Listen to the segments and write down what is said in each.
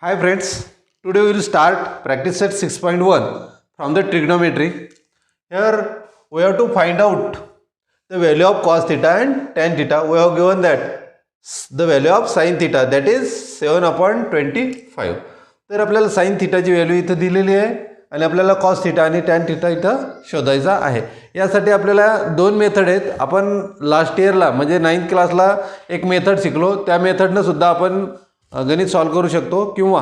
Hi friends, today we will start practice set 6.1 from the trigonometry. Here we have to find out the value of cos theta and tan theta. We have given that the value of sin theta, that is 7/25. तर आपल्याला sin theta ची value इथे दिलेली आहे आणि आपल्याला cos theta आणि tan theta इथं शोधायचा आहे. यासाठी आपल्याला दोन मेथड आहेत. आपण लास्ट इयरला म्हणजे 9th क्लासला एक मेथड शिकलो, त्या मेथडने सुद्धा आपण गणित सॉल्व करू शकतो किंवा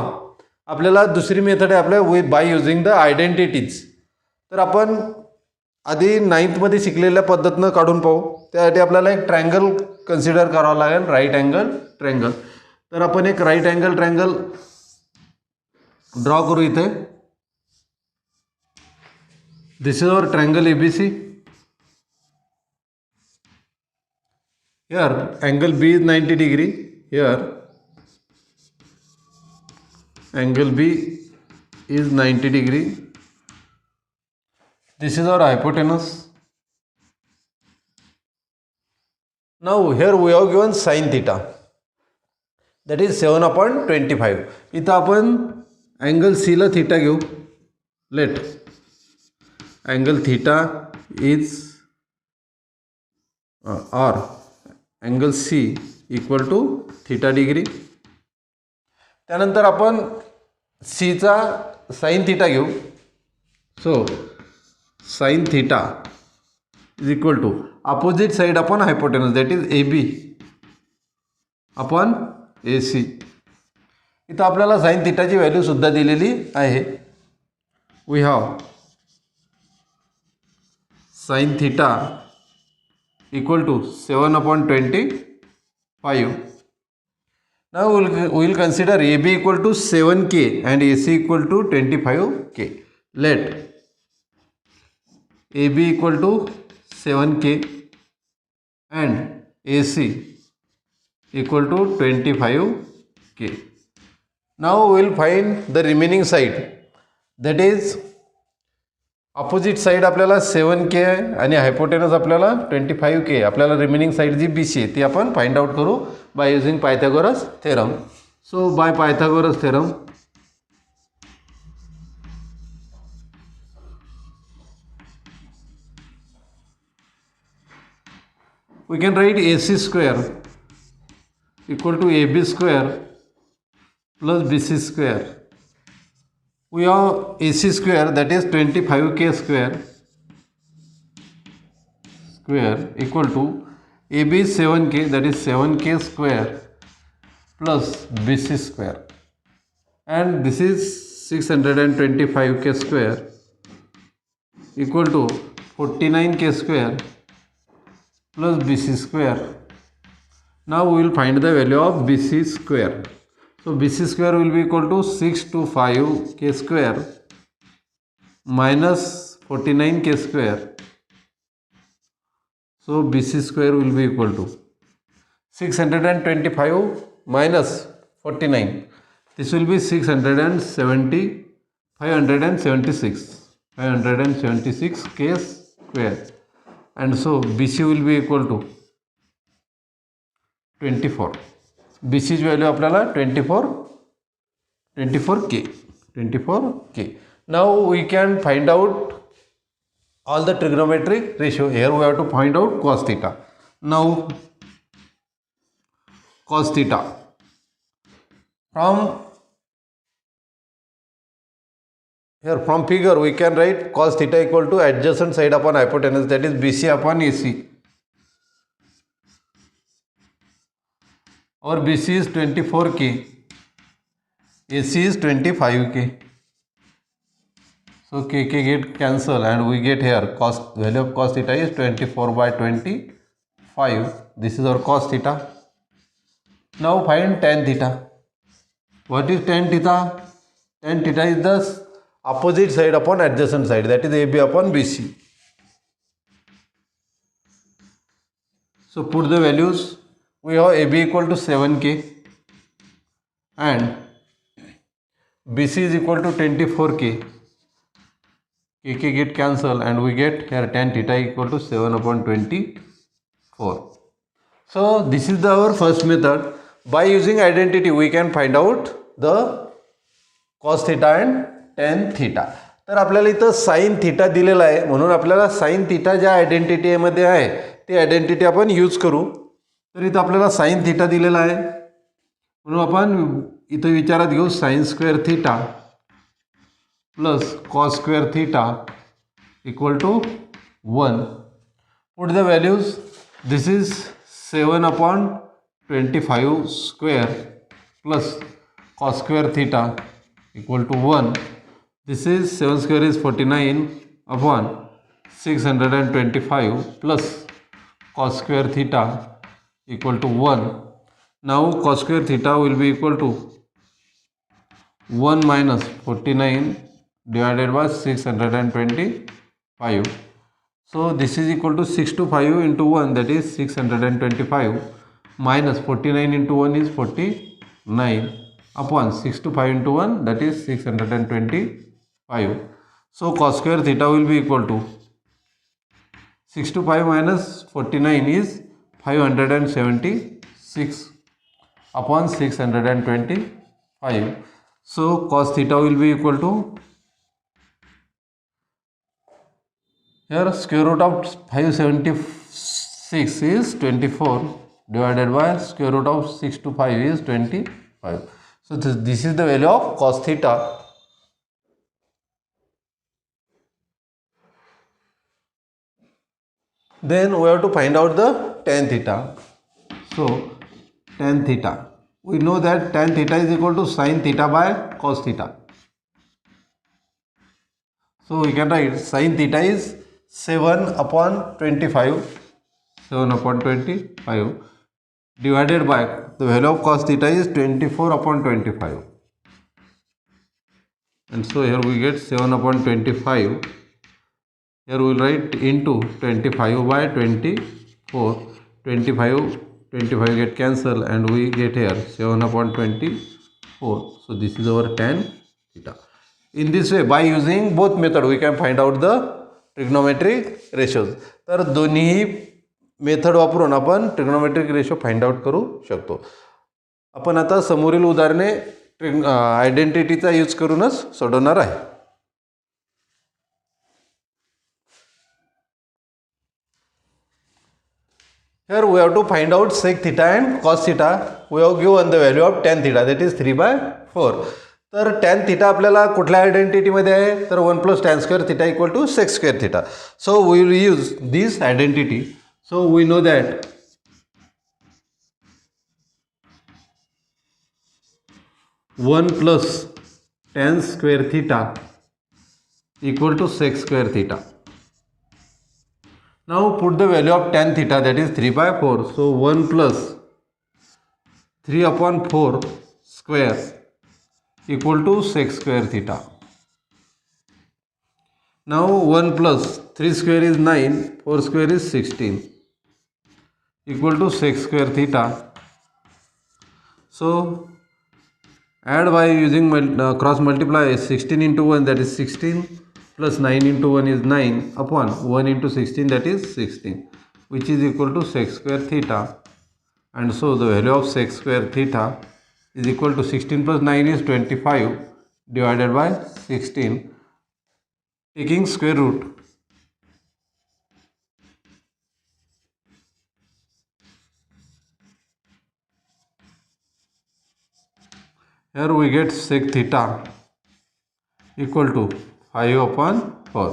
आपल्याला दुसरी मेथड आहे आपल्या बाय युजिंग द आयडेंटिटीज. तर आपण आधी 9th मध्ये शिकलेल्या पद्धतीनं काढून पाहू. त्यासाठी आपल्याला एक ट्रायंगल कन्सिडर करावं लागेल, राईट अँगल ट्रायंगल. तर आपण एक राईट अँगल ट्रायंगल ड्रॉ करू इथे. This is our triangle ABC. Here angle B is 90 degree. Here angle B is 90 degree. This is our hypotenuse. Now here we have given sin theta, that is 7/25. इथं आपण angle C ला theta घेऊ. Let angle theta is or angle C equal to theta degree. त्यानंतर आपण C चा sine theta घेऊ. So sine theta is equal to opposite side upon hypotenuse, that is AB upon AC. इथं आपल्याला sine थीटाची value सुद्धा दिलेली आहे. We have sine theta equal to 7/25. Now we will consider AB equal to 7K and AC equal to 25K. Let AB equal to 7K and AC equal to 25K. Now we will find the remaining side, that is opposite side आपल्याला 7K आहे आणि hypotenuse आपल्याला 25K. आपल्याला remaining side जी BC आहे ती आपण find out करू by using Pythagoras theorem. So bye Pythagoras theorem we can write AC square equal to AB square plus BC square. We have AC square, that is 25K square equal to AB 7K, that is 7K square plus BC square, and this is 625K square equal to 49K square plus BC square. Now we will find the value of BC square. So BC square will be equal to 625K square minus 49K square. So BC square will be equal to 625 minus 49. This will be 576K square, and so BC will be equal to 24. BC's value आपल्याला 24K. Now we can find out all the trigonometric ratio. Here we have to find out cos theta. Now cos theta, from figure we can write cos theta equal to adjacent side upon hypotenuse, that is BC upon AC. Our BC is 24K, AC is 25K. So K get cancel and we get here value of cos theta is 24/25. This is our cos theta. Now find tan theta. What is tan theta? Tan theta is the opposite side upon adjacent side, that is AB upon BC. So put the values. We have AB equal to 7K and BC is equal to 24K. K get cancel and we get here tan theta equal to 7/24. So this is our first method. By using identity we can find out the cos theta and tan theta. तर आपल्याला इथं sine theta दिलेला आहे, म्हणून आपल्याला sine theta ज्या आयडेंटिटीमध्ये आहे ती आयडेंटिटी आपण यूज करू. तर इथं आपल्याला साइन थिटा दिलेला आहे, म्हणून आपण इथं विचारात घेऊ sine square theta plus cos square theta equal to 1. Put the values. This is 7/25 square plus cos square theta equal to 1. This is 7 square is 49 upon 625 plus cos square theta equal to 1. Now cos square theta will be equal to 1 minus 49 divided by 625. So this is equal to 6 to 5 into 1, that is 625, minus 49 into 1 is 49 upon 6 to 5 into 1, that is 625. So cos square theta will be equal to 6 to 5 minus 49 is 576 upon 625. So cos theta will be equal to, here square root of 576 is 24 divided by square root of 6 to 5 is 25. So this is the value of cos theta. Then we have to find out the tan theta. So tan theta, we know that tan theta is equal to sin theta by cos theta. So we can write sin theta is 7/25 divided by the value of cos theta is 24/25, and so here we get 7/25. Here we will write into 25 by 24. 25 get cancelled and we get here 7/24. So this is our tan theta. In this way, by using both method, we can find out the trigonometric ratios. तर दोन्ही method वापरून आपण trigonometric ratio find out करू शकतो. आपण आता समोरील उदाहरणे आयडेंटिटीचा यूज करूनच सोडवणार आहे. Here we have to find out sec theta and cos theta. We have given the value of tan theta, that is 3/4. तर tan theta आपल्याला कुठल्या आयडेंटिटीमध्ये आहे, तर 1 plus tan square theta equal to sec square theta. So we will use this identity. So we know that one plus tan square theta equal to sec square theta. Now put the value of tan theta, that is 3/4. So 1 plus 3/4 square equal to sec square theta. Now 1 plus 3 square is 9, 4 square is 16 equal to sec square theta. So add by using cross multiply. 16 into 1, that is 16, plus 9 into 1 is 9 upon 1 into 16, that is 16, which is equal to sec square theta. And so the value of sec square theta is equal to 16 plus 9 is 25 divided by 16, taking square root. Here we get sec theta equal to 5/4,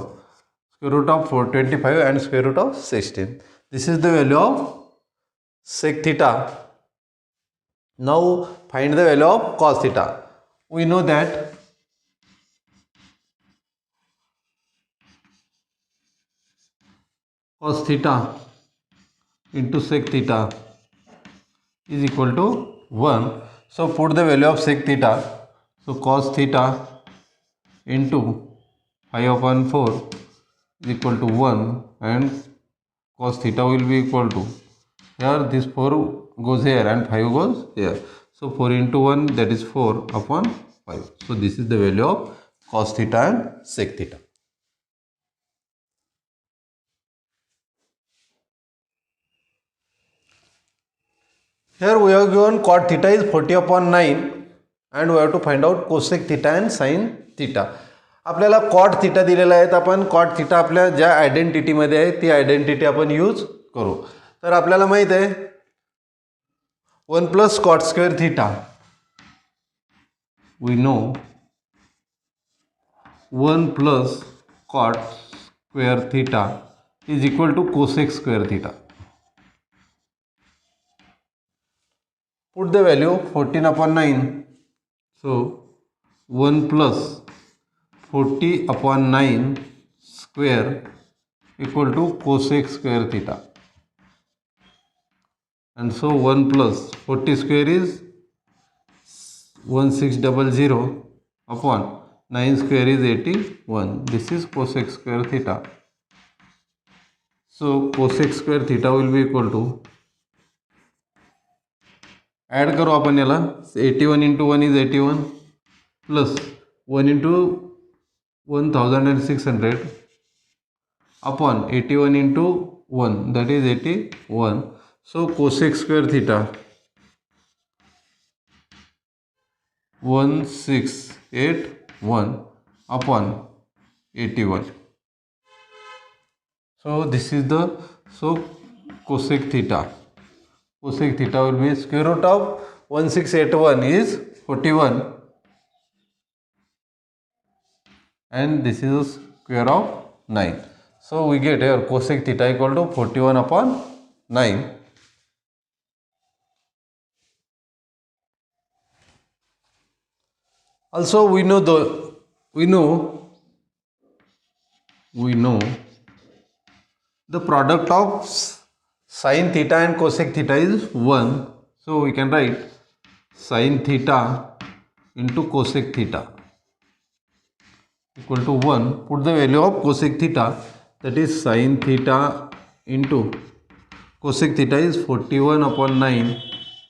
square root of 425 and square root of 16. This is the value of sec theta. Now find the value of cos theta. We know that cos theta into sec theta is equal to 1. So put the value of sec theta. So cos theta into 5/4 is equal to 1, and cos theta will be equal to, here this 4 goes here and 5 goes here. So 4 into 1, that is 4/5. So this is the value of cos theta and sec theta. Here we have given cot theta is 40/9 and we have to find out cosec theta and sine theta. आपल्याला cot theta दिलेला आहे, तर आपण cot theta आपल्या ज्या आयडेंटिटीमध्ये आहे ती identity आपण यूज करू. तर आपल्याला माहीत आहे 1 plus cot square theta, we know 1 plus cot square theta is equal to cosec square theta. Put the value 14 upon 9. So 1 plus 40 upon 9 square equal to cosec square theta. And so 1 plus 40 square is 1600 upon 9 square is 81. This is cosec square theta. So cosec square theta will be equal to, add करू आपण याला, 81 into 1 is 81 plus 1 into 1600 upon 81 into 1 that is 81. So cosec square theta 1681 upon 81. So this is the, so cosec theta. Cosec theta will be square root of 1681 is 41 and this is the square of 9. So we get here cosec theta equal to 41 upon 9. Also we know the product of sin theta and cosec theta is 1. So we can write sin theta into cosec theta equal to 1. Put the value of cosec theta, that is sin theta into cosec theta is 41 upon 9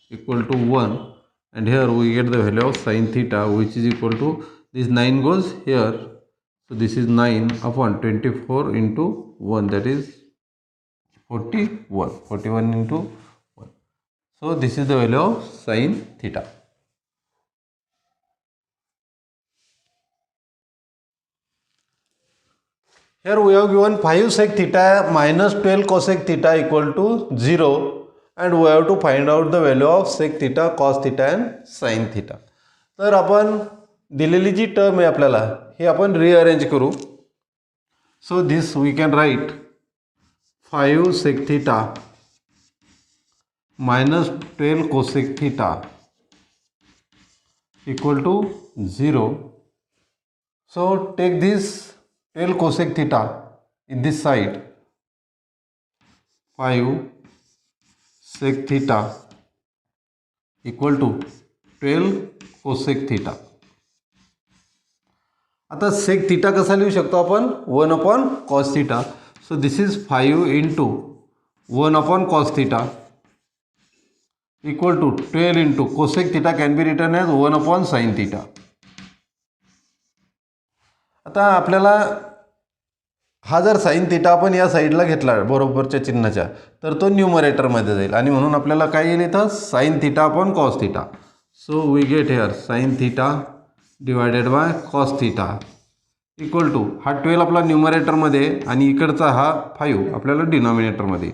equal to 1, and here we get the value of sin theta which is equal to, this 9 goes here, so this is 9 upon 24 into 1, that is 41 into 1. So this is the value of sin theta. Here we have given 5 sec theta minus 12 cosec theta equal to 0, and we have to find out the value of sec theta, cos theta and sin theta. तर आपण दिलेली जी term आहे आपल्याला हे आपण rearrange करू. So this we can write 5 sec theta minus 12 cosec theta equal to 0. So take this 12 cosec theta in this side, 5 sec theta equal to 12 cosec theta. आता sec theta कसा लिहू शकतो आपण, 1 upon cos theta. So this is 5 into 1 upon cos theta equal to 12 into cosec theta can be written as 1 upon sin theta. आता आपल्याला हा जर sin theta आपण या साईडला घेतला बरोबरच्या चिन्हाच्या, तर तो न्यूमरेटरमध्ये जाईल आणि म्हणून आपल्याला काय येईल इथं sin theta upon cos theta. So we get here sin theta divided by cos theta equal to, हा 12 आपला न्यूमरेटरमध्ये आणि इकडचा हा 5 आपल्याला डिनॉमिनेटरमध्ये.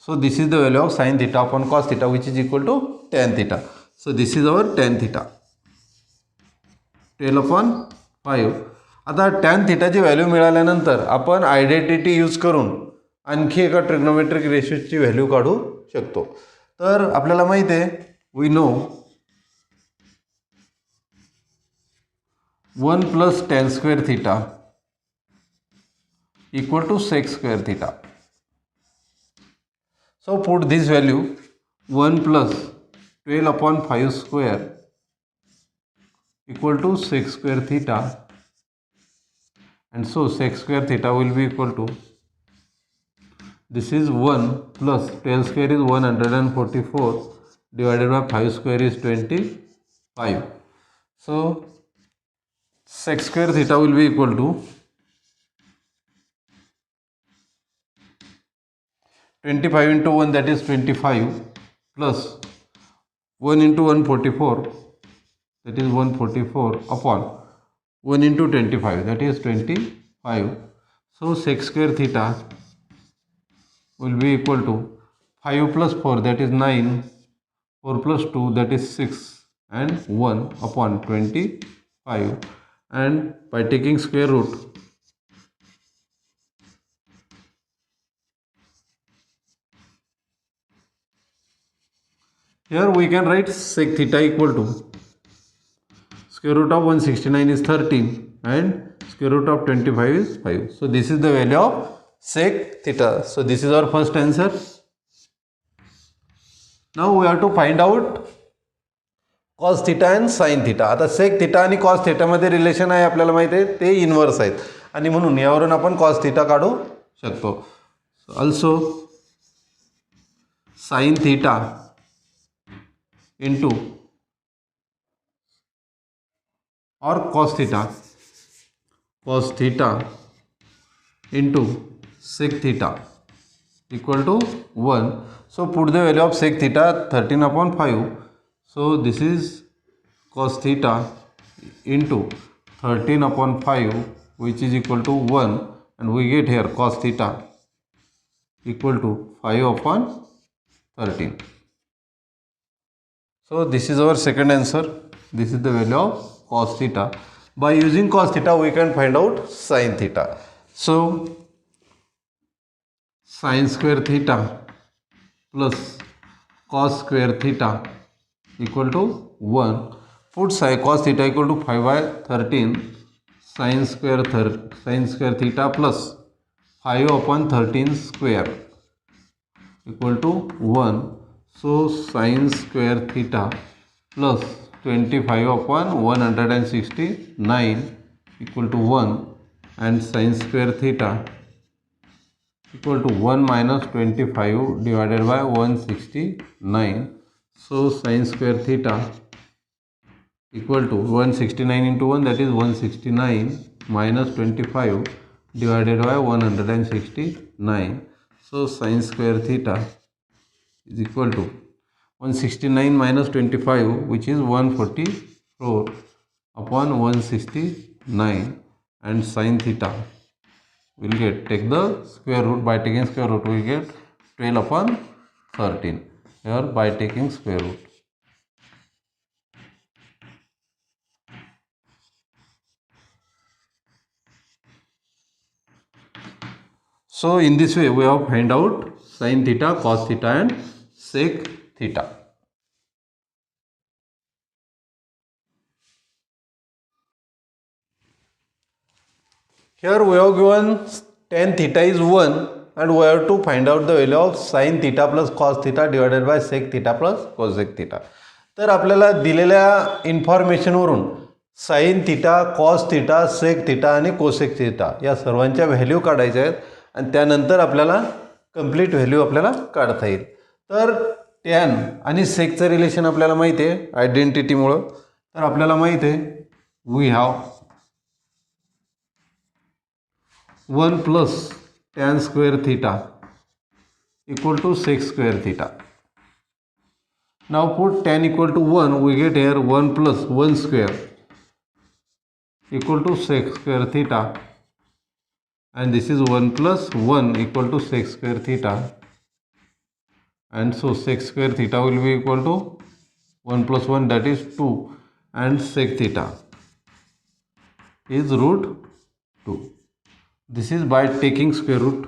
So this is the value of sine theta upon cos theta which is equal to tan theta. So this is our tan theta 12 upon 5. आता tan थिटाची value मिळाल्यानंतर आपण आयडेंटिटी यूज करून आणखी एका ट्रिग्नोमेट्रिक रेशोची व्हॅल्यू काढू शकतो. तर आपल्याला माहिती आहे, we know 1 plus tan square theta equal to sec square theta. So put this value 1 plus 12 upon 5 square equal to sec square theta, and so sec square theta will be equal to, this is 1 plus 12 square is 144 divided by 5 square is 25. So sec square theta will be equal to 25 into 1, that is 25, plus 1 into 144, that is 144 upon 1 into 25, that is 25. So sec square theta will be equal to 5 plus 4, that is 9, 4 plus 2, that is 6, and 1 upon 25. And by taking square root, here we can write sec theta equal to square root of 169 is 13 and square root of 25 is 5. So this is the value of sec theta. So this is our first answer. Now we have to find out cos theta and sin theta. आता sec theta आणि cos theta मध्ये relation आहे आपल्याला माहिती आहे, ते inverse आहेत आणि म्हणून यावरून आपण cos theta काढू शकतो. Also sin theta into or cos theta into sec theta equal to 1. So put the value of sec theta 13 upon 5. So this is cos theta into 13 upon 5, which is equal to 1, and we get here cos theta equal to 5 upon 13. So this is our second answer. This is the value of cos theta. By using cos theta we can find out sin theta. So sin square theta plus cos square theta equal to 1. Put cos theta equal to 5 by 13 sin square theta plus 5 upon 13 square equal to 1. So sin square theta plus 25 upon 169 equal to 1, and sin square theta equal to 1 minus 25 divided by 169. So sin square theta equal to 169 into 1, that is 169, minus 25 divided by 169. So sin square theta is equal to 169 minus 25, which is 144 upon 169, and sin theta will get, take the square root, by taking square root we get 12 upon 13 here by taking square root. So in this way we have find out sin theta, cos theta and sec theta. Here we have given tan theta is 1 and we have to find out the value of sin theta plus cos theta divided by sec theta plus cosec theta. तर आपल्याला दिलेल्या इन्फॉर्मेशनवरून sin theta, cos theta, sec theta आणि cosec theta या सर्वांच्या value काढायच्या आहेत आणि त्यानंतर आपल्याला कंप्लीट व्हॅल्यू आपल्याला काढता येईल. तर tan आणि secचं रिलेशन आपल्याला माहिती आहे आयडेंटिटीमुळे. तर आपल्याला माहिती आहे we have 1 plus tan square theta equal to sec square theta. Now put tan equal to 1, we get here 1 plus 1 square equal to sec square theta, and this is 1 plus 1 equal to sec square theta, and so sec square theta will be equal to 1 plus 1, that is 2, and sec theta is root 2. This is by taking square root.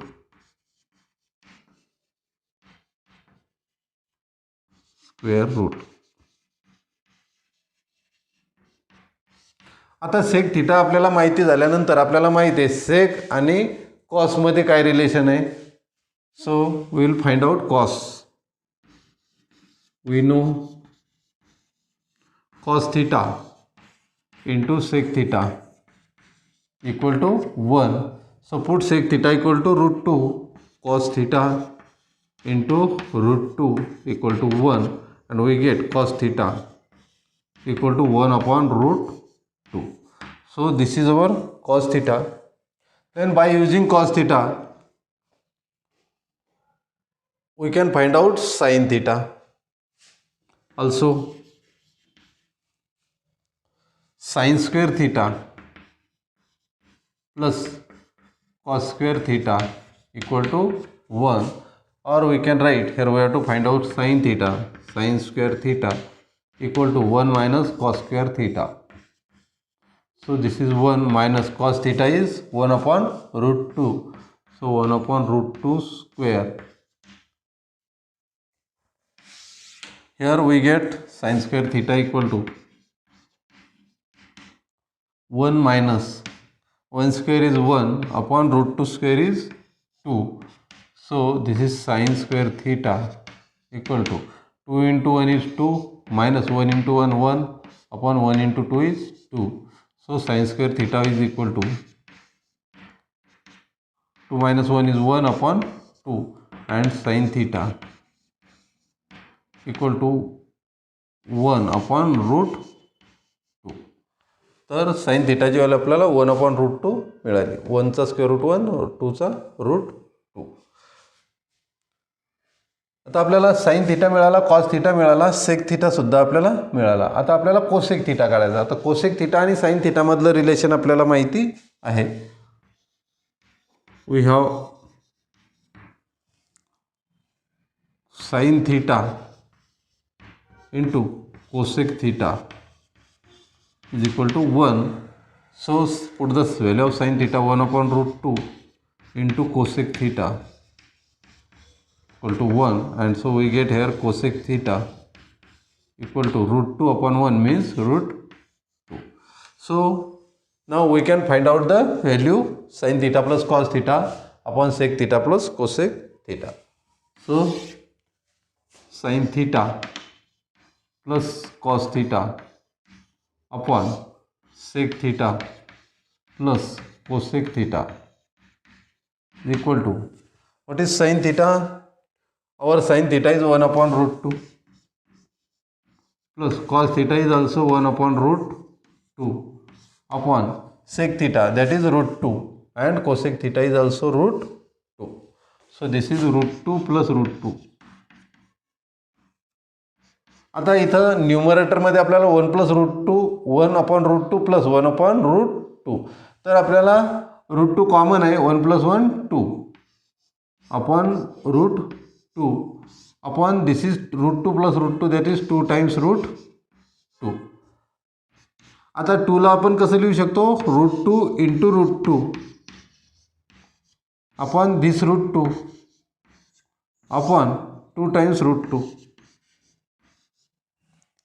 आता sec theta आपल्याला माहिती झाल्यानंतर आपल्याला माहिती आहे sec आणि cos मध्ये काय रिलेशन आहे. So we will find out cos. We know cos theta into sec theta equal to 1. So put sec theta equal to root 2, cos theta into root 2 equal to 1, and we get cos theta equal to 1 upon root 2. So this is our cos theta. Then by using cos theta we can find out sin theta. Also sin square theta plus cos square theta equal to 1, or we can write here, we have to find out sin theta, sin square theta equal to 1 minus cos square theta. So this is 1 minus cos theta is 1 upon root 2. So 1 upon root 2 square. Here we get sin square theta equal to 1 minus 1 square is 1 upon root 2 square is 2. So this is sin square theta equal to 2 into 1 is 2 minus 1 into 1 1 upon 1 into 2 is 2. So sin square theta is equal to 2 minus 1 is 1 upon 2 and sin theta equal to 1 upon root 2. तर sin थीटाची value आपल्याला 1 upon root 2 मिळाली. 1चा square root 1, 2चा root 2. आता आपल्याला sin theta मिळाला, cos theta मिळाला, sec theta सुद्धा आपल्याला मिळाला. आता आपल्याला cosec थीटा काढायचा. आता cosec थीटा आणि sin थीटा मधलं रिलेशन आपल्याला माहिती आहे. We have sin theta into cosec theta is equal to 1. So put the value of sin theta 1 upon root 2 into cosec theta equal to 1, and so we get here cosec theta equal to root 2 upon 1 means root 2. So now we can find out the value sin theta plus cos theta upon sec theta plus cosec theta. So sin theta plus cos theta upon sec theta plus cosec theta is equal to, what is sin theta? Our sin theta is 1 upon root 2 plus cos theta is also 1 upon root 2 upon sec theta, that is root 2, and cosec theta is also root 2. So this is root 2 plus root 2. आता इथं न्यूमरेटरमध्ये आपल्याला 1 plus root 2, 1 upon root 2 plus 1 upon root 2. तर आपल्याला root 2 common आहे. 1 plus 1 2 upon root 2 upon this is root 2 plus root 2, that is 2 times root 2. आता 2 ला आपण कसं लिहू शकतो? Root 2 into root 2 upon this root 2 upon 2 times root 2.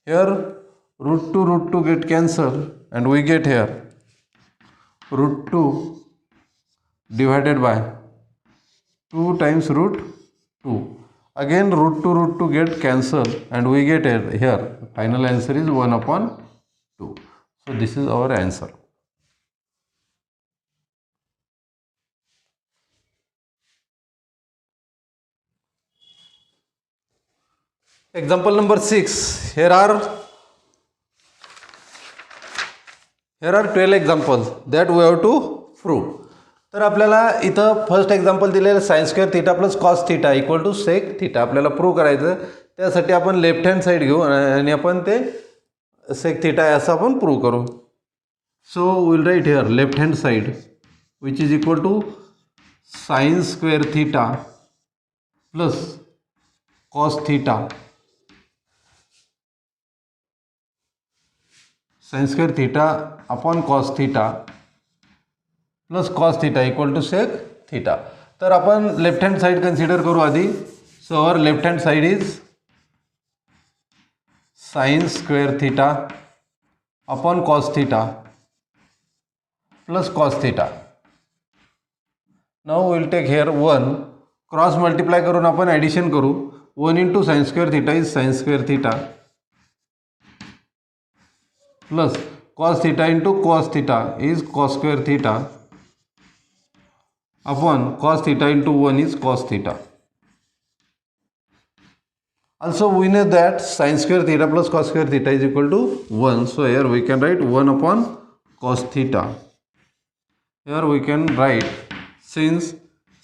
Here root 2 get cancelled and we get here root 2 divided by 2 times root 2. Again root 2 get cancelled and we get here final answer is 1 upon 2. So this is our answer. Example number 6. Here are 12 examples that we have to prove. तर आपल्याला इथं first example दिलेलं sin square theta plus cos theta equal to sec theta आपल्याला prove करायचं. त्यासाठी आपण left hand side घेऊ आणि आपण ते sec theta आहे असं आपण प्रूव्ह करू. So will write here left hand side which is equal to sin square theta plus cos theta sin square theta upon cos theta plus cos theta equal to sec theta. तर आपण left hand side consider करू आधी. So our left hand side is sin square theta upon cos theta plus cos theta. Now we will take here 1 cross multiply करून आपण addition करू. 1 into sin square theta is sin square theta plus cos theta into cos theta is cos square theta upon cos theta into 1 is cos theta. Also we know that sin square theta plus cos square theta is equal to 1. So here we can write 1 upon cos theta. Here we can write, since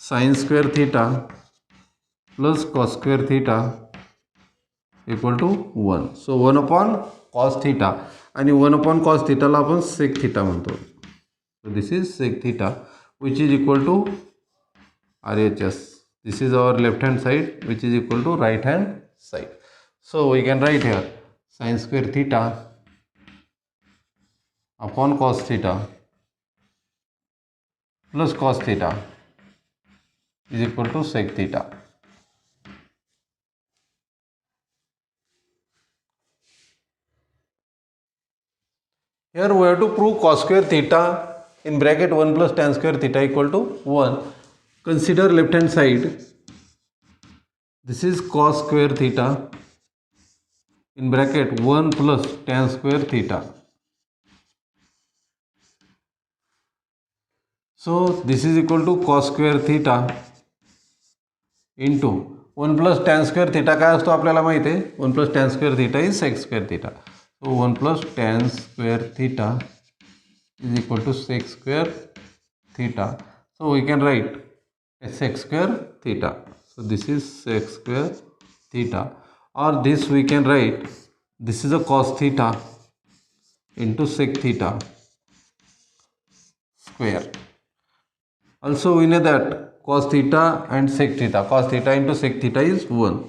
sin square theta plus cos square theta equal to 1. So 1 upon cos theta आणि 1 upon cos थिटाला आपण sec theta म्हणतो. So this is sec theta which is equal to RHS. This is our left hand side which is equal to right hand side. So we can write here sin square theta upon cos theta plus cos theta is equal to sec theta. Here we have to prove cos square theta in bracket 1 plus tan square theta equal to 1. Consider left hand side. This is cos square theta in bracket 1 plus tan square theta. So this is equal to cos square theta into 1 plus tan square theta काय असतो आपल्याला माहिती आहे. 1 plus tan square theta is sec square theta. So 1 plus tan square theta is equal to sec square theta. So we can write sec square theta. So this is sec square theta, or this we can write this is a cos theta into sec theta square. Also we know that cos theta and sec theta, cos theta into sec theta is 1.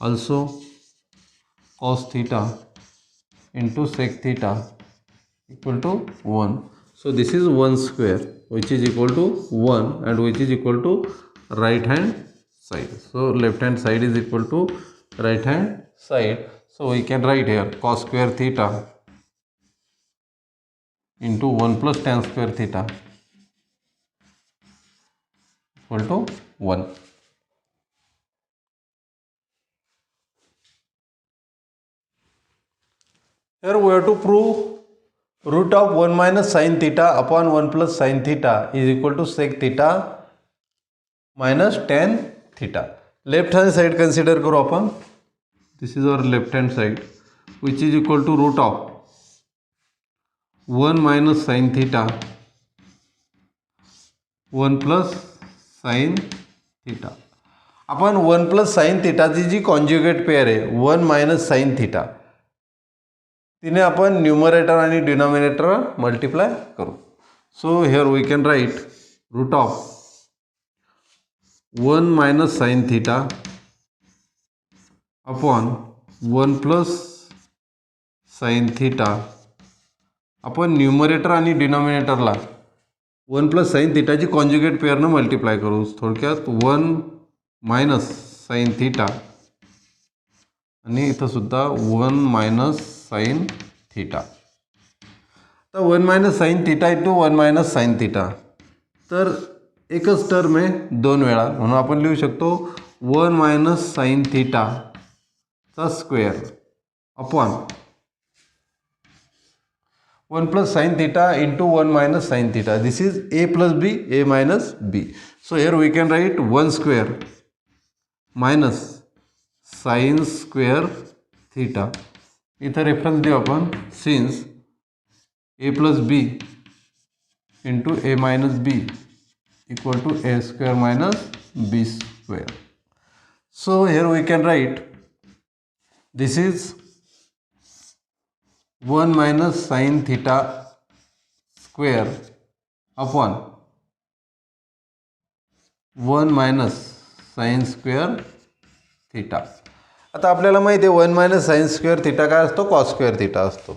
Also cos theta into sec theta equal to 1. So this is 1 square which is equal to 1 and which is equal to right hand side. So left hand side is equal to right hand side. So we can write here cos square theta into 1 plus tan square theta equal to 1. Here we have to prove root of 1 minus sin theta upon 1 plus sin theta is equal to sec theta minus tan theta. Left hand side consider करू आपण. This is our left hand side which is equal to root of 1 minus sin theta 1 plus sin theta. आपण 1 plus sin theta ची जी conjugate pair आहे 1 minus sin theta तिने आपण numerator आणि denominator multiply करू. So here we can write root of 1 minus sin theta upon 1 plus sin theta. आपण numerator आणि डिनॉमिनेटरला 1 plus sin theta ची कॉन्जुगेट पेअरनं मल्टिप्लाय करू. थोडक्यात 1 minus sin theta आणि इथं सुद्धा 1 minus sin theta. तर 1 minus sin theta into 1 minus sin theta. तर एकच टर्म आहे दोन वेळा म्हणून आपण लिहू शकतो 1 minus sin theta चा square upon 1 plus sin theta into 1 minus sin theta. This is a plus b, a minus b. So here we can write 1 square minus sin square theta. इथं reference देऊ आपण since a plus b into a minus b equal to a square minus b square. So here we can write this is 1 minus sin theta square upon 1 minus sin square theta. आता आपल्याला माहिती आहे 1 minus sin square theta काय असतो cos square theta असतो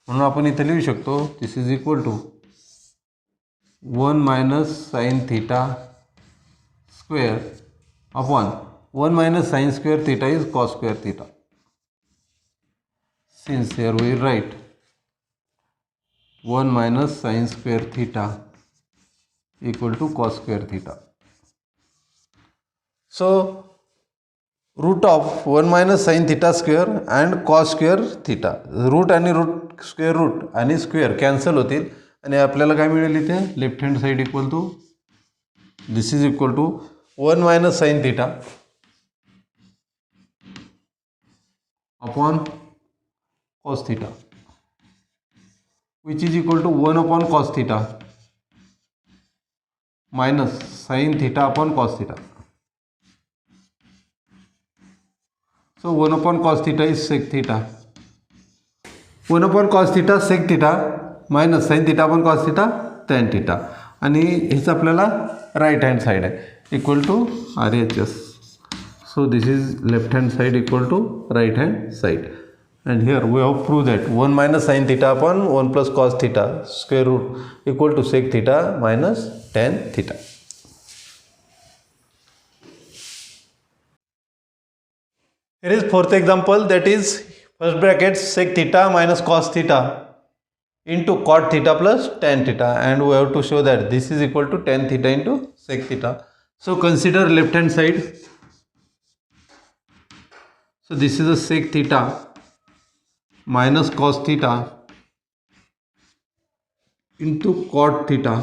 म्हणून आपण इथे लिहू शकतो this is equal to 1 minus sin theta square upon 1 minus sin square theta is cos square theta. Since here we write 1 minus sin square theta equal to cos square theta. So root of 1 minus sin theta square and cos square theta. Root आणि root square root आणि square cancel होतील आणि आपल्याला काय मिळेल इथे left hand side equal to this is equal to 1 minus sin theta upon cos theta which is equal to 1 upon cos theta minus sin theta upon cos theta. So 1 upon cos theta is sec theta. 1 upon cos theta sec theta minus sin theta upon cos theta tan theta. आणि हेच आपल्याला right hand side आहे equal to RHS. So this is left hand side equal to right hand side. And here we have proved that 1 minus sin theta upon 1 plus cos theta square root equal to sec theta minus tan theta. Here is fourth example, that is first bracket sec theta minus cos theta into cot theta plus tan theta, and we have to show that this is equal to tan theta into sec theta. So consider left hand side. So this is a sec theta minus cos theta into cot theta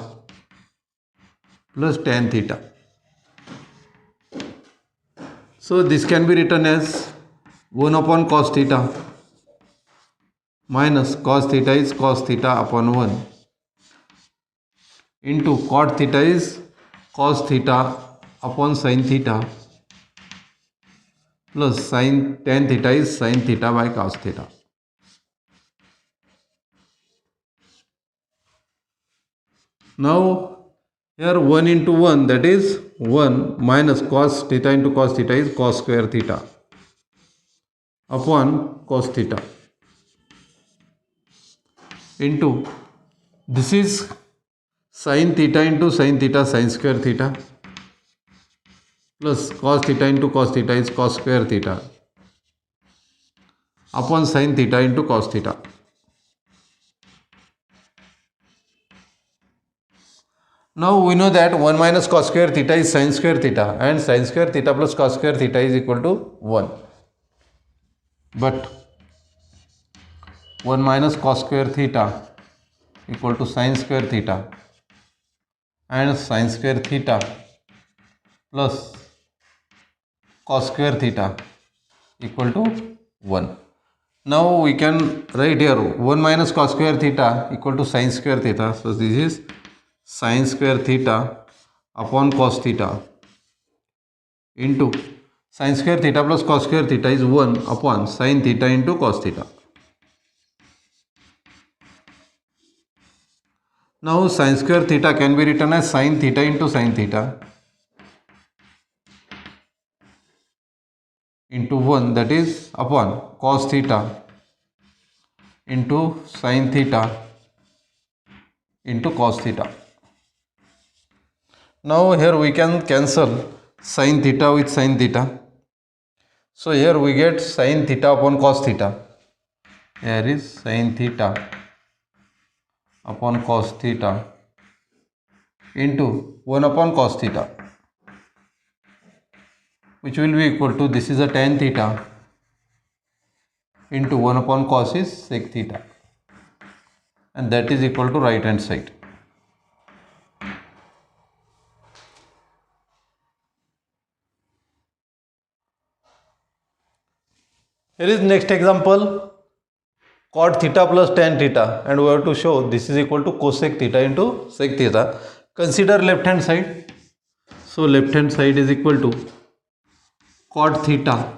plus tan theta. So this can be written as 1 upon cos theta minus cos theta is cos theta upon 1 into cot theta is cos theta upon sin theta plus tan theta is sin theta by cos theta. Now here 1 into 1, that is 1 minus cos theta into cos theta is cos square theta upon cos theta into this is sin theta into sin theta sin square theta plus cos theta into cos theta is cos square theta upon sin theta into cos theta. Now we know that 1 minus cos square theta is sin square theta, and sin square theta plus cos square theta is equal to 1. But 1 minus cos square theta equal to sin square theta, and sin square theta plus cos square theta equal to 1. Now we can write here 1 minus cos square theta equal to sin square theta. So this is sin square theta upon cos theta into sin square theta plus cos square theta is 1 upon sin theta into cos theta. Now sin square theta can be written as sin theta into sin theta into 1, that is upon cos theta into sin theta into cos theta. Now here we can cancel sin theta with sin theta. So here we get sin theta upon cos theta. Here is sin theta upon cos theta into 1 upon cos theta, which will be equal to, this is a tan theta into 1 upon cos is sec theta, and that is equal to right hand side. Here is next example, cot theta plus tan theta, and we have to show this is equal to cosec theta into sec theta. Consider left hand side. So left hand side is equal to cot theta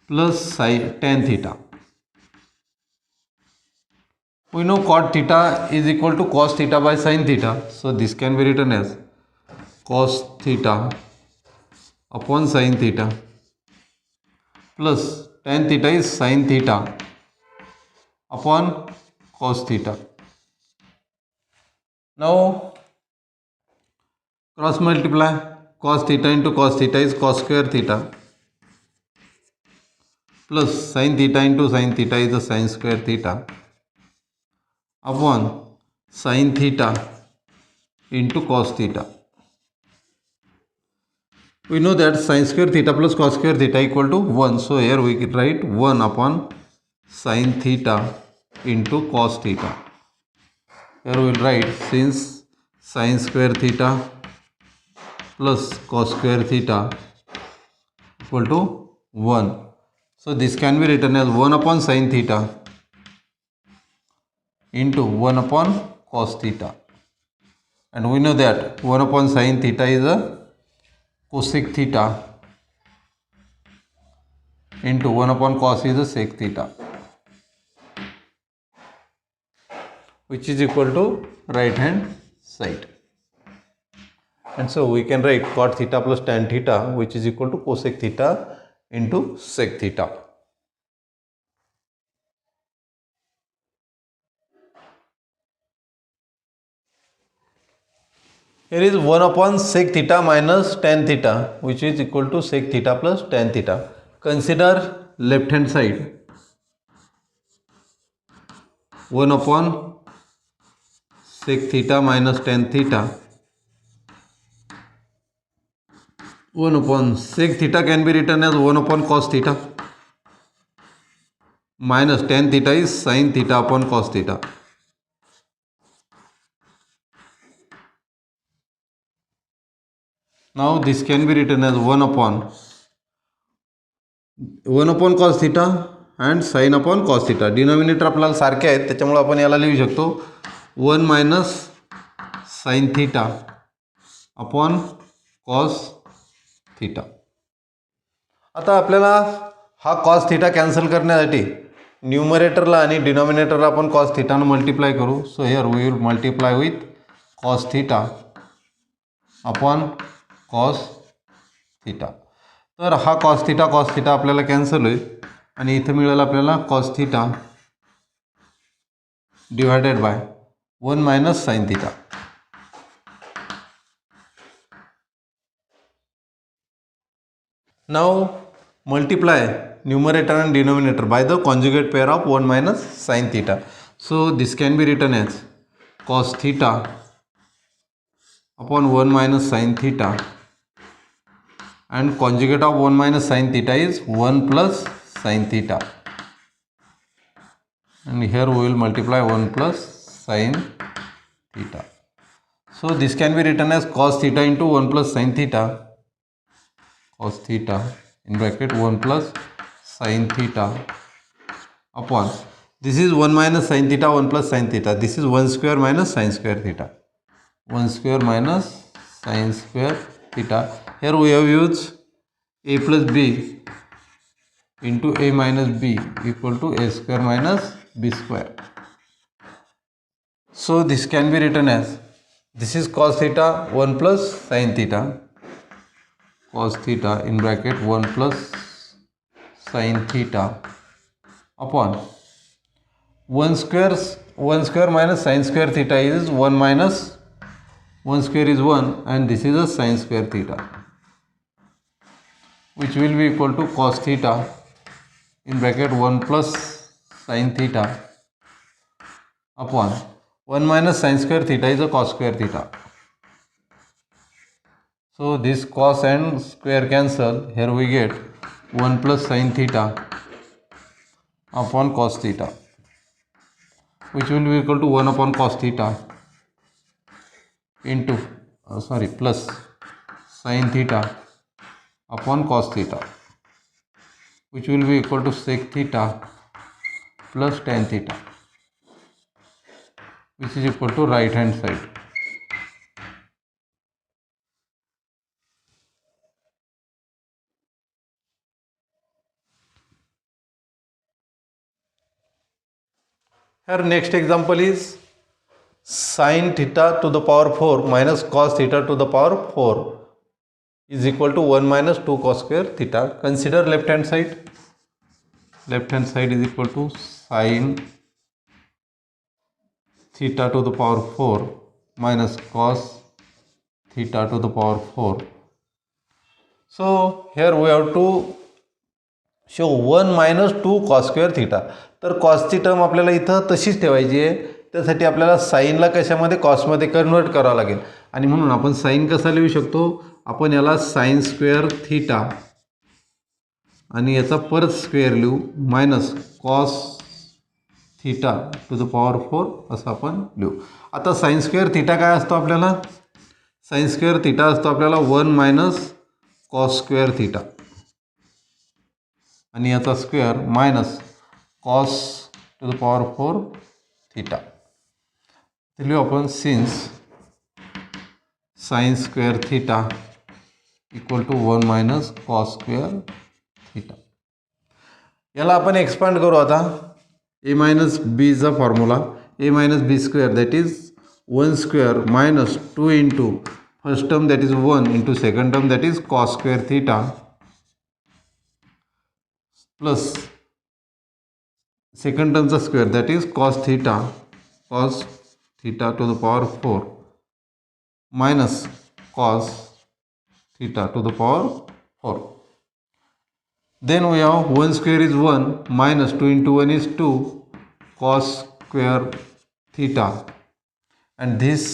plus tan theta. We know cot theta is equal to cos theta by sin theta, so this can be written as cos theta upon sin theta plus tan theta is sin theta upon cos theta. Now cross multiply, cos theta into cos theta is cos square theta plus sin theta into sin theta is a sin square theta upon sin theta into cos theta. We know that sin square theta plus cos square theta equal to 1. So here we can write 1 upon sin theta into cos theta. Here we will write, since sin square theta plus cos square theta equal to 1. So this can be written as 1 upon sin theta into 1 upon cos theta. And we know that 1 upon sin theta is a cosec theta into 1 upon cos is a sec theta, which is equal to right hand side. And so we can write cot theta plus tan theta, which is equal to cosec theta into sec theta. Here is 1 upon sec theta minus tan theta, which is equal to sec theta plus tan theta. Consider left hand side. 1 upon sec theta minus tan theta. 1 upon sec theta can be written as 1 upon cos theta, minus tan theta is sin theta upon cos theta. Now this can be written as 1 upon cos theta and sin upon cos theta. Denominator आपल्याला सारखे आहेत, त्याच्यामुळे आपण याला लिहू शकतो 1 minus sin theta upon cos theta. आता आपल्याला हा cos थीटा कॅन्सल करण्यासाठी न्यूमरेटरला आणि डिनॉमिनेटरला आपण cos थीटाने मल्टिप्लाय करू. So here we will multiply with cos theta upon cos theta. तर हा cos थीटा आपल्याला कॅन्सल होईल आणि इथे मिळेल आपल्याला cos theta divided by 1 minus sin theta. Now multiply numerator and denominator by the conjugate pair of 1 minus sin theta. So this can be written as cos theta upon 1 minus sin theta, and conjugate of 1 minus sin theta is 1 plus sin theta, and here we will multiply 1 plus sin theta. So this can be written as cos theta into 1 plus sin theta, cos theta in bracket 1 plus sin theta upon, this is 1 minus sin theta, 1 plus sin theta, this is 1 square minus sin square theta, 1 square minus sin square theta. Here we have used a plus b into a minus b equal to a square minus b square. So this can be written as, this is cos theta 1 plus sin theta, cos theta in bracket 1 plus sin theta upon 1 square minus sin square theta is 1 minus 1 square is 1, and this is a sin square theta, which will be equal to cos theta in bracket 1 plus sin theta upon 1 minus sin square theta is a cos square theta. So this cos and square cancel. Here we get 1 plus sin theta upon cos theta, which will be equal to 1 upon cos theta into plus sin theta upon cos theta, which will be equal to sec theta plus tan theta, which is equal to right hand side. Here next example is sin theta to the power 4 minus cos theta to the power 4 is equal to 1 minus 2 cos square theta. Consider left hand side. Left hand side is equal to sin theta to the power 4 minus cos theta to the power 4. So here we have to show 1 minus 2 cos square theta. तर कॉसची term आपल्याला इथं तशीच ठेवायची आहे. त्यासाठी आपल्याला साईनला कशामध्ये कॉसमध्ये convert करावं लागेल, आणि म्हणून आपण साईन कसा लिहू शकतो, आपण याला साइन स्क्वेअर थीटा आणि याचा परत स्क्वेअर लिहू minus cos theta to the power 4 असं आपण लिहू. आता साइन स्क्वेअर थीटा काय असतो आपल्याला, साइन स्क्वेअर थीटा असतो आपल्याला 1 मायनस कॉस स्क्वेअर थीटा आणि याचा square minus cos to the power 4 theta. लिहू आपण since sin square theta equal to 1 minus cos square theta. याला आपण एक्सपांड करू आता. A minus b is a formula. A minus b square that is 1 square minus 2 into first term that is 1 into second term that is cos square theta plus second टर्मचा square that is cos theta to the power 4 minus cos theta to the power 4. Then we have 1 square is 1 minus 2 into 1 is 2 cos square theta, and these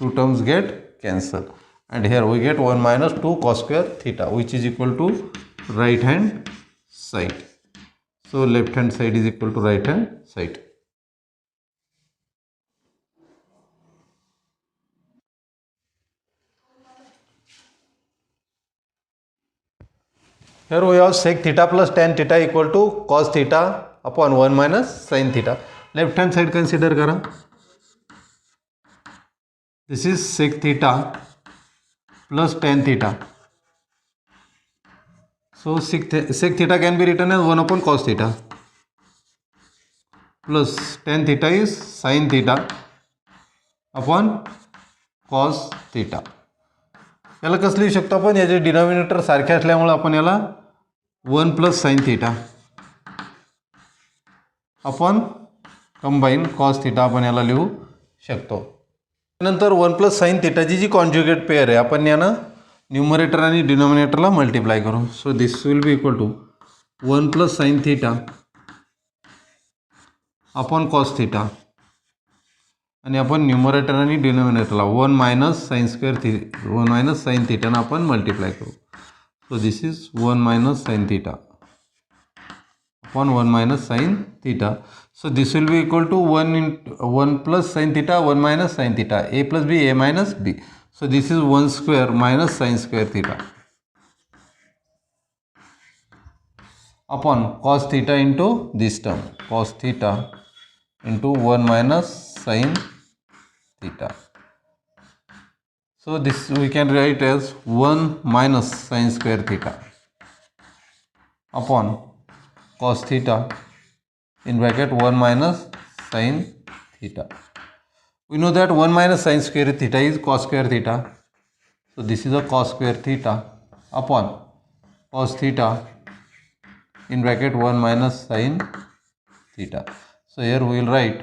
two terms get cancelled, and here we get 1 minus 2 cos square theta, which is equal to right hand side. So left hand side is equal to right hand side. Here we have sec theta plus tan theta equal to cos theta upon 1 minus sin theta. Left hand side consider करा. This is sec theta plus tan theta. So sec theta can be written as 1 upon cos theta plus tan theta is sin theta upon cos theta. याला कसं लिहू शकतो आपण. याचे denominator सारखे असल्यामुळे आपण याला 1 plus sine theta upon combine cos theta आपण याला लिहू शकतो. नंतर 1 प्लस साइन थीटाची जी कॉन्जुगेट पेअर आहे आपण यानं न्यूमरेटर आणि डिनॉमिनेटरला मल्टिप्लाय करू. So this will be equal to 1 plus sine theta upon cos theta, आणि आपण न्यूमरेटर आणि डिनॉमिनेटरला 1 minus sine square 1 minus sine थीटानं आपण मल्टिप्लाय करू. So this is 1 minus sin theta upon 1 minus sin theta. So this will be equal to 1 plus sin theta 1 minus sin theta, a plus b, a minus b. So this is 1 square minus sin square theta upon cos theta into this term cos theta into 1 minus sin theta. So this we can write as 1 minus sin square theta upon cos theta in bracket 1 minus sin theta. We know that 1 minus sin square theta is cos square theta. So this is a cos square theta upon cos theta in bracket 1 minus sin theta. So here we will write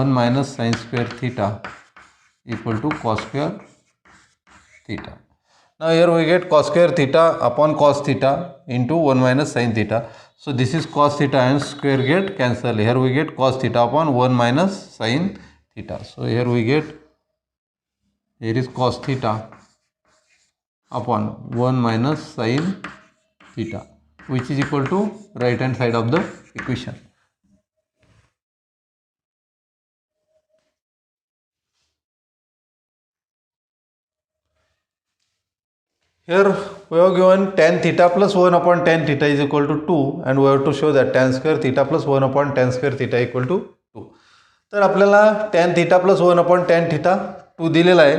1 minus sin square theta equal to cos square theta. Now here we get cos square theta upon cos theta into 1 minus sin theta. So this is cos theta and square get cancel. Here we get cos theta upon 1 minus sin theta. So here we get, here is cos theta upon 1 minus sin theta, which is equal to right hand side of the equation. Here we have given tan theta plus 1 upon tan theta is equal to 2, and we have to show that tan square theta plus 1 upon tan square theta equal to 2. तर आपल्याला tan theta plus 1 upon tan theta 2 दिलेला आहे.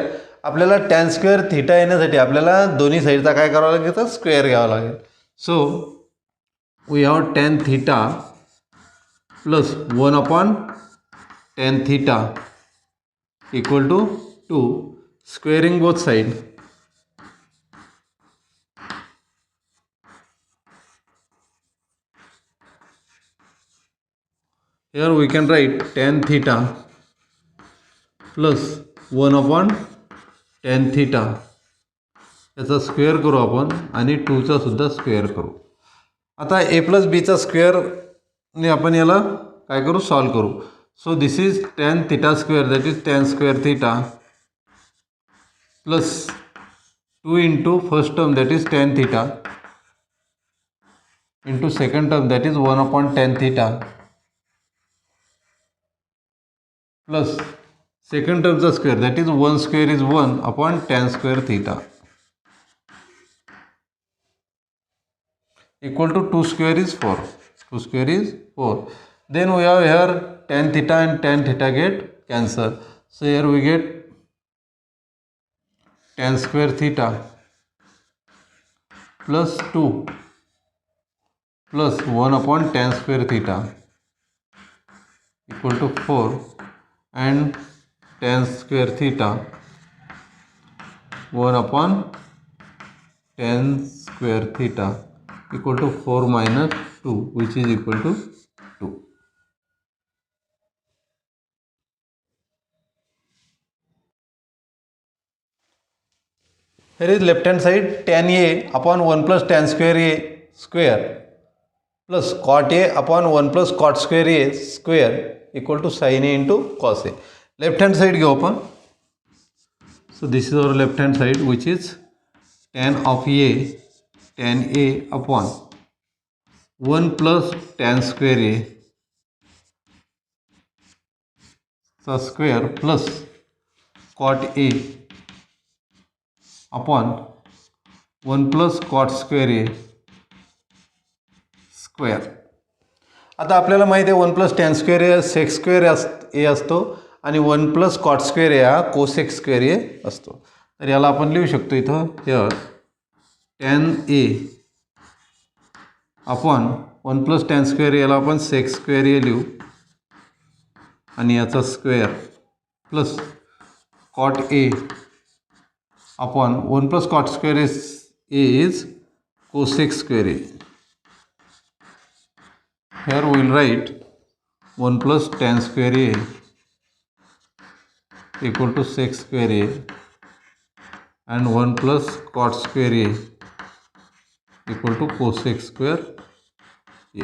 आपल्याला tan square theta येण्यासाठी आपल्याला दोन्ही साईडचा काय करावं लागेल तर स्क्वेअर घ्यावा लागेल. So we have tan theta plus 1 upon tan theta equal to 2, squaring both sides. Here we can write tan theta plus 1 upon tan theta, याचा स्क्वेअर करू आपण आणि 2चा सुद्धा स्क्वेअर करू. आता a प्लस बीचा स्क्वेअरने आपण याला काय करू सॉल्व करू. So this is tan theta square that is tan square theta plus 2 into first term that is tan theta into second term that is 1 upon tan theta plus second term the square that is 1 square is 1 upon tan square theta equal to 2 square is 4. 2 square is 4. Then we have here tan theta and tan theta get cancel. So here we get tan square theta plus 2 plus 1 upon tan square theta equal to 4 and tan square theta 1 upon tan square theta equal to 4 minus 2, which is equal to 2. Here is left hand side tan a upon 1 plus tan square a square plus cot a upon 1 plus cot square a square equal to sin a into cos a. Left hand side go open. So this is our left hand side, which is tan of a upon 1 plus tan square a square plus cot a upon 1 plus cot square a square. आता आपल्याला माहिती आहे 1 plus tan square ए sex square ए असतो आणि 1 plus cot square ए हा cosec square ए असतो. तर याला आपण लिहू शकतो इथं tan A upon 1 plus tan square याला आपण सेक्स स्क्वेअर ए लिहू आणि याचा square plus cot A upon 1 plus cot square A is cosec square A. Here we will write 1 plus tan square a equal to sec square a and 1 plus cot square a equal to cosec square a.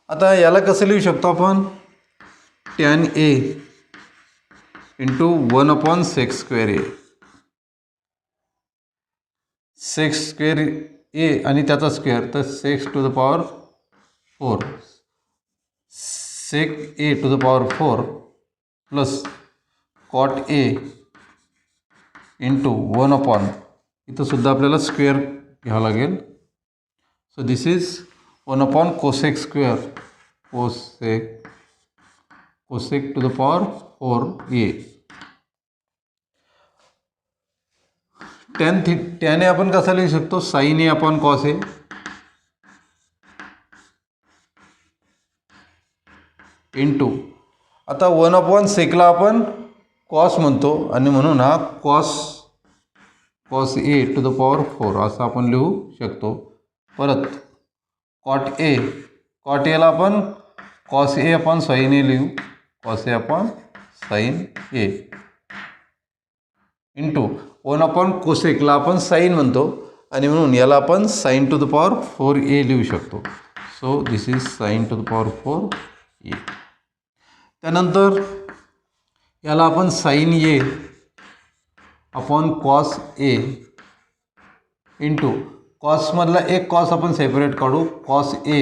आता याला कसं लिहू शकतो आपण tan a into 1 upon sec square a. sec square a आणि त्याचा square तर sec to the power 4 sec a to the power 4 plus cot a into 1 upon इथं सुद्धा आपल्याला स्क्वेअर घ्यावं लागेल. सो this is 1 upon cosec square cosec to the power 4a. tan a आपण कसा लिहू शकतो sin a upon cos a into आता 1 अपॉन सेकला आपण कॉस म्हणतो आणि म्हणून हा cos A to the power 4 असं आपण लिहू शकतो. परत कॉट एला आपण cos A upon sine A लिहू cos A upon sine A into 1 upon कोसेकला आपण साइन म्हणतो आणि म्हणून याला आपण sign to the power 4a लिहू शकतो. So this is sine to the power 4a. त्यानंतर याला आपण sign A upon cos a into कॉसमधला एक कॉस आपण सेपरेट काढू cos a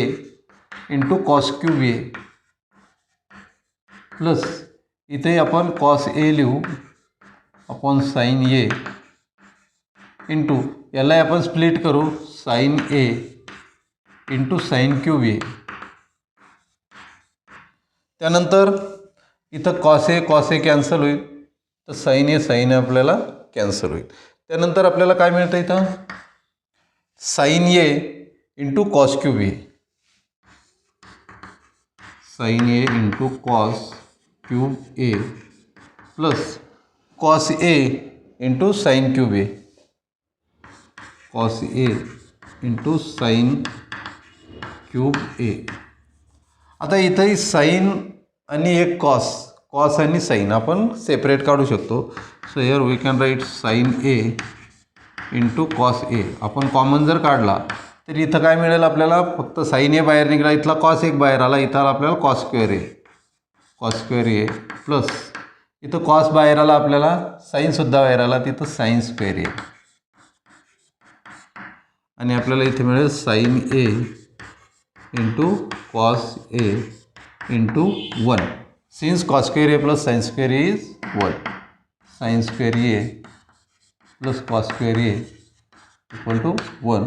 into cos cube A plus इथे आपण कॉस ए लिहू अपॉन साइन ए इंटू याला आपण स्प्लिट करू साइन ए इंटू साइन क्यूब ए. त्यानंतर इथं कॉस ए कॅन्सल होईल तर साइन ए आपल्याला कॅन्सल होईल. त्यानंतर आपल्याला काय मिळतं इथं sign A into cos cube A sign A into cos cube A plus cos a into sine cube A cos a into sine cube ए. आता इथंही साइन आणि एक कॉस आणि साइन आपण सेपरेट काढू शकतो. So here we can write sine A into cos a. आपण common जर काढला तर इथं काय मिळेल आपल्याला फक्त साइन ए बाहेर निघाला इथला कॉस एक बाहेर आला इथं आपल्याला कॉस स्क्वेअर ए प्लस इथं कॉस बाहेर आला आपल्याला साईनसुद्धा बाहेर आला तिथं साइन स्क्वेअर ए आणि आपल्याला इथे मिळेल sine A into cos a into 1. Since cos square a plus sine square A is 1 sine square a plus cos square a equal to 1.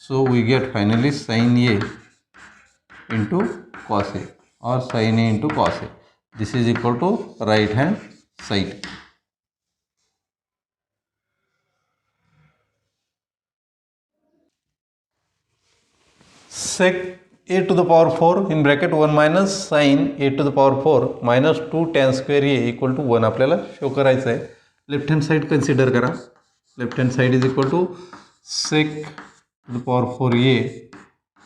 So we get finally sine A into cos a और sine A into cos a. This is equal to right hand side. sec a to the power 4 in bracket 1 minus sin a to the power 4 minus 2 tan square a equal to 1 आपल्याला show करायचं आहे. Left hand side consider करा. Left hand side is equal to sec to the power 4 a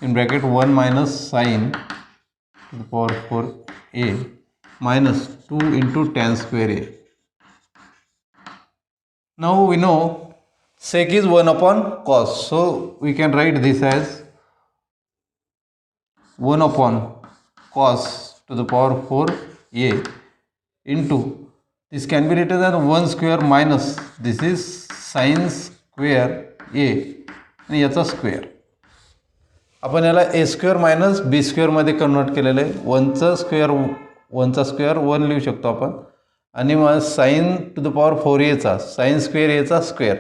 in bracket 1 minus sin to the power 4 a minus 2 into tan square a. Now we know sec is 1 upon cos, so we can write this as 1 upon cos to the power 4a into, this can be written as 1 square minus this is sin square a आणि याचा square. आपण याला a square minus b स्क्वेअरमध्ये convert केलेलं आहे. 1चा square 1 लिहू शकतो आपण आणि मग sine to the power 4a sine square एचा स्क्वेअर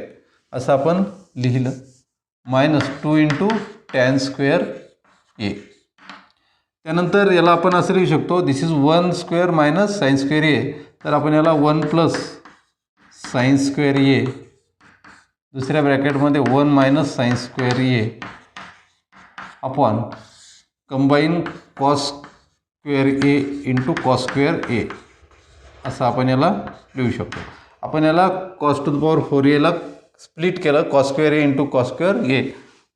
असं आपण लिहिलं मायनस 2 इंटू टॅन स्क्वेअर ए. त्यानंतर याला आपण असं लिहू शकतो this is 1 square minus sine square a, तर आपण याला 1 प्लस साइन स्क्वेअर ए दुसऱ्या ब्रॅकेटमध्ये 1 minus sine square A upon combine cos square A into cos square A असं आपण याला लिहू शकतो. आपण याला cos to the power 4a split केलं cos square A into cos square A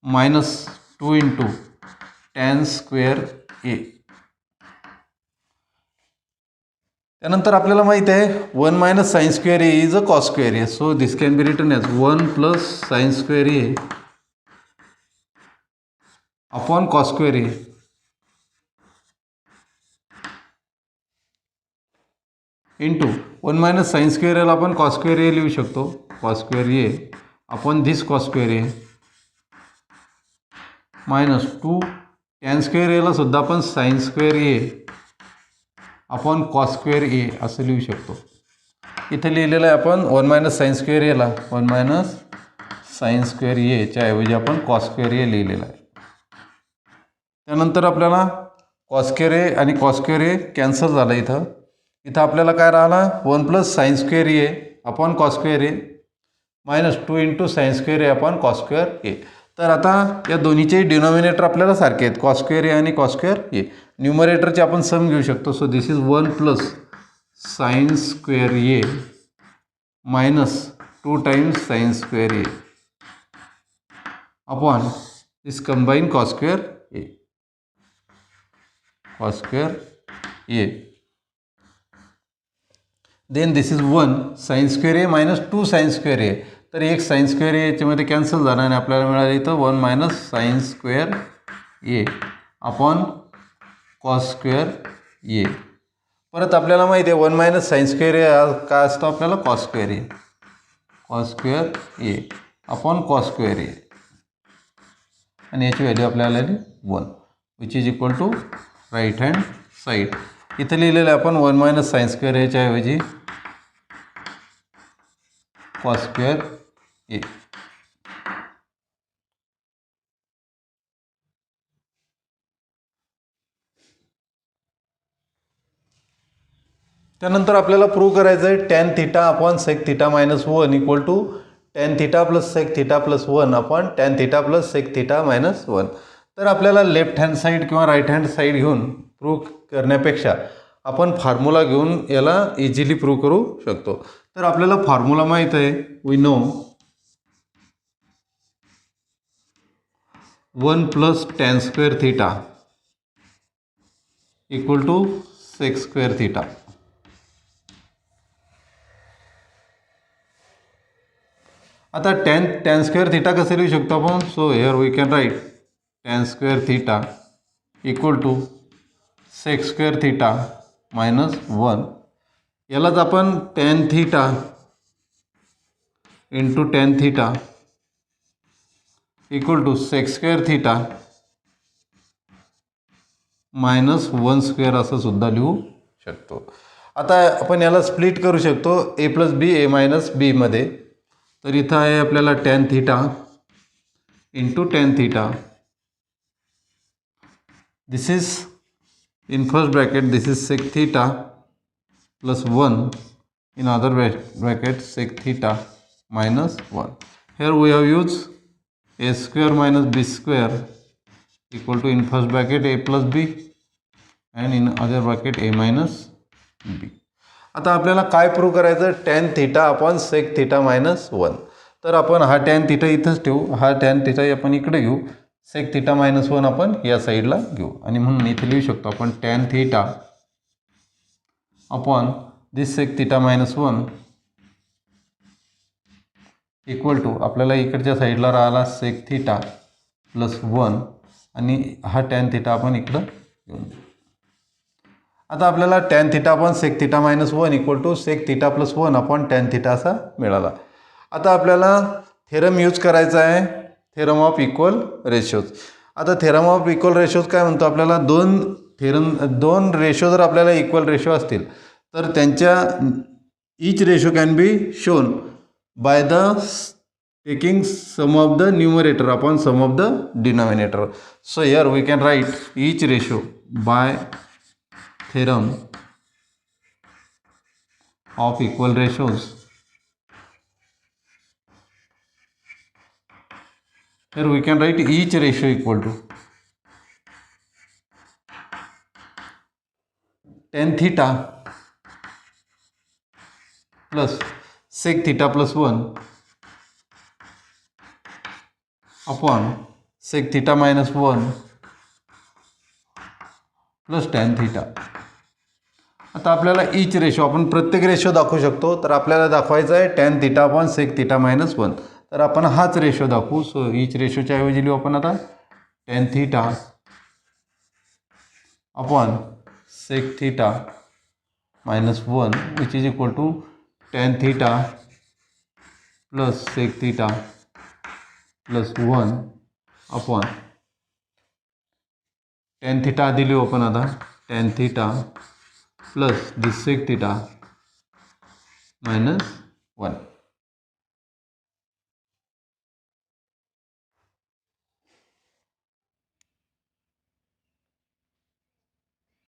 minus 2 into tan square ए. त्यानंतर आपल्याला माहित आहे 1 minus sine square A is a cos square A, so this can be written as 1 plus sine square A upon cos square A into 1 minus sine square एला आपण cos square A लिहू शकतो cos square A upon this cos square A minus 2 tan square एला सुद्धा आपण sine square A upon cos square A असं लिहू शकतो. इथे लिहिलेलं आहे आपण 1 मायनस साइन स्क्वेअर एला 1 मायनस साइन स्क्वेअर एच्या ऐवजी आपण कॉस स्क्वेअर ए लिहिलेलं आहे. त्यानंतर आपल्याला कॉस स्क्वेअर ए आणि कॉस स्क्वेअर ए कॅन्सल झालं. इथं आपल्याला काय राहिला 1 plus sine square A upon cos square A minus 2 into sine square A upon cos square a. तर आता या दोन्हीचे डिनॉमिनेटर आपल्याला सारखे आहेत कॉस स्क्वेअर ए आणि कॉस स्क्वेअर ए. न्यूमरेटरचे आपण सम घेऊ शकतो. So this is 1 plus sine square A minus 2 times sine square A upon this combine cos square a cos square a. Then this is 1 sine square A minus 2 sine square a, तर एक sign square ए याच्यामध्ये cancel झाला आणि आपल्याला मिळालं इथं 1 minus sine square ए upon cos square ए. परत आपल्याला माहिती आहे 1 मायनस साइन स्क्वेअर ए काय असतो आपल्याला cos square A upon cos square A आणि याची व्हॅल्यू आपल्याला आली 1 which is equal to right hand side. इथं लिहिलेलं आहे आपण 1 मायनस साइन स्क्वेअर एच्या ऐवजी कॉस स्क्वेअर ए. त्यानंतर आपल्याला प्रूव्ह करायचं आहे tan theta upon sec theta minus 1 equal to tan theta plus sec theta plus 1 upon tan theta plus sec theta minus 1. तर आपल्याला लेफ्ट हँड साईड किंवा राईट हँड साईड घेऊन प्रूव्ह करण्यापेक्षा आपण फॉर्म्युला घेऊन याला इझिली प्रूव्ह करू शकतो. तर आपल्याला फॉर्म्युला माहीत आहे we know 1 plus tan square theta equal to sec square theta. आता टॅन स्क्वेअर थिटा कसं लिहू शकतो आपण. So here we can write tan square theta equal to sec square theta minus 1. यालाच आपण tan theta into tan theta equal to sec square theta minus 1 square असं सुद्धा लिहू शकतो. आता आपण याला स्प्लिट करू शकतो A plus B A minus बीमध्ये. तर इथं आहे आपल्याला tan theta into tan theta. This is in first bracket this is sec theta plus 1 in other bracket sec theta minus 1. Here we have used a square minus b square equal to in first bracket a plus b and in other bracket a minus b. आता आपल्याला काय prove करायचं, tan theta upon sec theta minus 1. तर आपण हा tan theta इथंच ठेवू, हा टॅन थिटा आपण इकडे घेऊ, सेक थिटा मायनस 1 आपण या साईडला घेऊ आणि म्हणून इथे लिहू शकतो आपण tan theta upon this sec theta minus 1 equal to आपल्याला इकडच्या साईडला राहिला सेक थिटा प्लस 1 आणि हा टॅन थिटा आपण इकडं घेऊन. आता आपल्याला tan theta upon sec theta minus 1 equal to sec theta plus 1 upon tan theta असा मिळाला. आता आपल्याला थेरम यूज करायचा आहे, थेरम ऑफ इक्वल रेशोज. आता थेरम ऑफ इक्वल रेशोज काय म्हणतो, आपल्याला दोन रेशो जर आपल्याला इक्वल रेशो असतील तर त्यांच्या each ratio can be shown by the taking sum of the numerator upon sum of the denominator. So here we can write each ratio by theorem of equal ratios. Here we can write each ratio equal to tan theta plus sec theta plus 1 upon sec theta minus 1 plus tan theta. आता आपल्याला each ratio आपण प्रत्येक ratio दाखवू शकतो, तर आपल्याला दाखवायचा आहे tan theta upon sec theta minus 1. तर आपण हाच रेशो दाखवू. सो ईच रेशोच्या ऐवजी लिहू आपण आता tan theta upon sec theta minus 1 which is equal to tan theta plus sec theta plus 1 upon tan theta आधी लिहू आपण आता tan theta plus this sec theta minus 1.